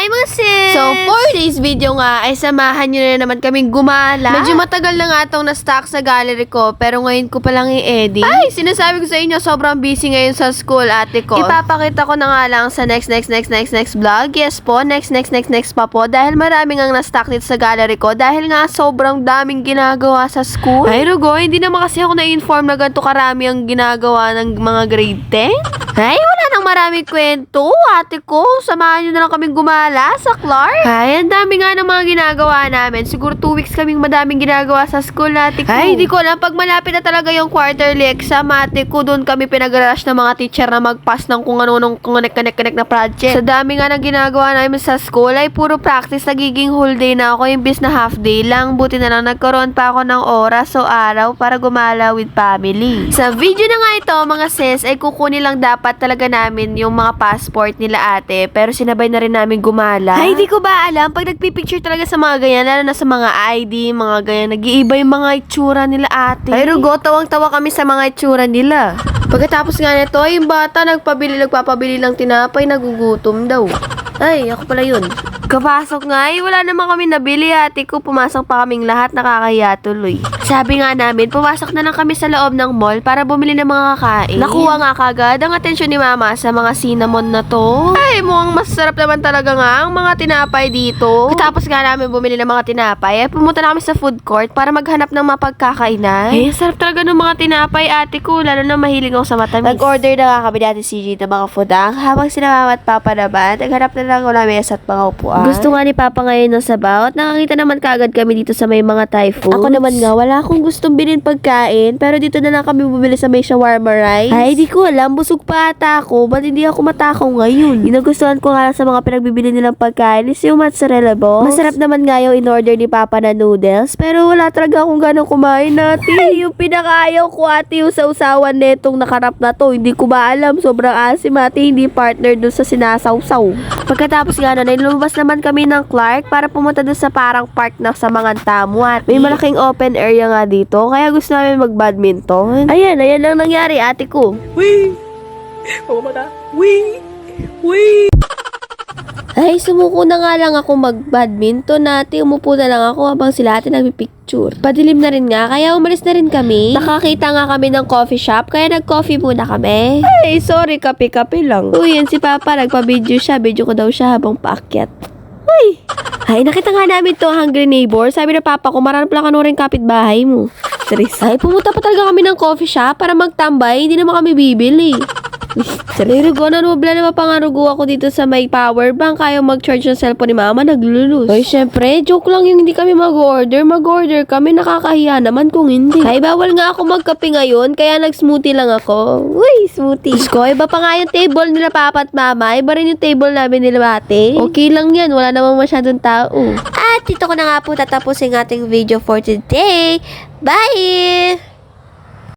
Hi mga sis! So, for today's video nga, ay samahan nyo na naman kaming gumala. Medyo matagal na nga itong na-stock sa gallery ko, pero ngayon ko palang i-edit. Ay, sinasabi ko sa inyo, sobrang busy ngayon sa school, ate ko. Ipapakita ko na nga lang sa next vlog. Yes po, next pa po. Dahil maraming ang na-stock dito sa gallery ko. Dahil nga sobrang daming ginagawa sa school. Ay, Rugo, hindi naman kasi ako na-inform na ganito karami ang ginagawa ng mga grade 10. Ay, wala nang maraming kwento, ate ko. Samahan nyo na lang kaming gumala sa Clark. Ay, ang dami nga ng mga ginagawa namin. Siguro 2 weeks kaming madaming ginagawa sa school, ate ko. Ay, di ko alam. Pag malapit na talaga yung quarterly exam, ate ko, doon kami pinag-rush ng mga teacher na mag-pass ng kung ano nung connect na project. Sa dami nga ng ginagawa namin sa school, ay puro practice. Nagiging whole day na ako, imbis na half day lang. Buti na lang nagkaroon pa ako ng oras o araw para gumala with family. Sa video na nga ito, mga sis, ay kukunin lang dapat talaga namin yung mga passport nila ate, pero sinabay na rin namin gumala. Ay, di ko ba alam, pag nagpipicture talaga sa mga ganyan, lalo na sa mga ID, mga ganyan, nag-iiba yung mga itsura nila ate. Ay, Rugo, tawang-tawa kami sa mga itsura nila. Pagkatapos nga nito, yung bata nagpapabili lang tinapay, nagugutom daw. Ay, ako pala yun. Kapasok nga, wala naman kami nabili, ate ko. Pumasok pa kaming lahat, nakakahiya tuloy. Sabi nga namin, pumasok na lang kami sa loob ng mall para bumili ng mga kakain. Nakuha nga kagad ang atensyon ni mama sa mga cinnamon na to. Ay, mukhang masarap naman talaga nga ang mga tinapay dito. Tapos nga namin bumili ng mga tinapay, pumunta na kami sa food court para maghanap ng mapagkakainan. Ay, sarap talaga ng mga tinapay, ate ko. Lalo na mahilig ako sa matamis. Nag-order na nga kami dati CJ ng mga foodang habang sila mama at papa naman, naghanap na lang wala mesa at mga upuan. Gusto nga ni Papa ngayon ng sabaw at nakakita naman kaagad kami dito sa may mga Thai foods. Ako naman nga, wala akong gustong bilhin pagkain, pero dito na lang kami bumili sa may shawarma rice. Ay, di ko alam, busog pa ata ako. Ba't hindi ako matakaw ngayon? Yung ko nga lang sa mga pinagbibili nilang pagkain is yung mozzarella balls. Masarap naman nga yung in-order ni Papa na noodles, pero wala talaga akong ganong kumain natin. Yung pinakaayaw ko ate, yung sausawan netong nakarap na to. Hindi ko ba alam, sobrang asim ate, hindi partner dun sa sinasawsaw. Pagkatapos nga na, lumabas naman kami ng Clark para pumunta doon sa parang park na sa mga Tamuat. May malaking open area nga dito, kaya gusto namin mag-badminton. Ayan lang nangyari, ate ko. Wee! Pumata. Wee! Wee! Ay, sumuko na nga lang ako mag-badminton ate. Umupo na lang ako habang sila ate nagpipicture. Padilim na rin nga, kaya umalis na rin kami. Nakakita nga kami ng coffee shop, kaya nag-coffee muna kami. Ay, sorry, kape-kape lang. Uy, yan si Papa, nagpa-video siya. Video ko daw siya habang paakyat. Ay, nakita nga namin to, hungry neighbor. Sabi na Papa ko, marami pala kanuring kapitbahay mo. Serious. Ay, pumunta pa talaga kami ng coffee shop para magtambay. Hindi naman kami bibili. Rugo, nanubla naman pangarugo ako dito sa may power bank. Ayaw mag-charge ng cellphone ni mama, naglulus. Ay, syempre, joke lang yung hindi kami mag-order. Mag-order kami, nakakahiya naman kung hindi. Ay, bawal nga ako magkape ngayon, kaya nag-smoothie lang ako. Uy, smoothie. Ko, iba pa nga yung table nila Papa at Mama. Iba rin yung table namin nila ate. Okay lang yan, wala namang masyadong tao. At dito ko na nga po tatapusin ating video for today. Bye!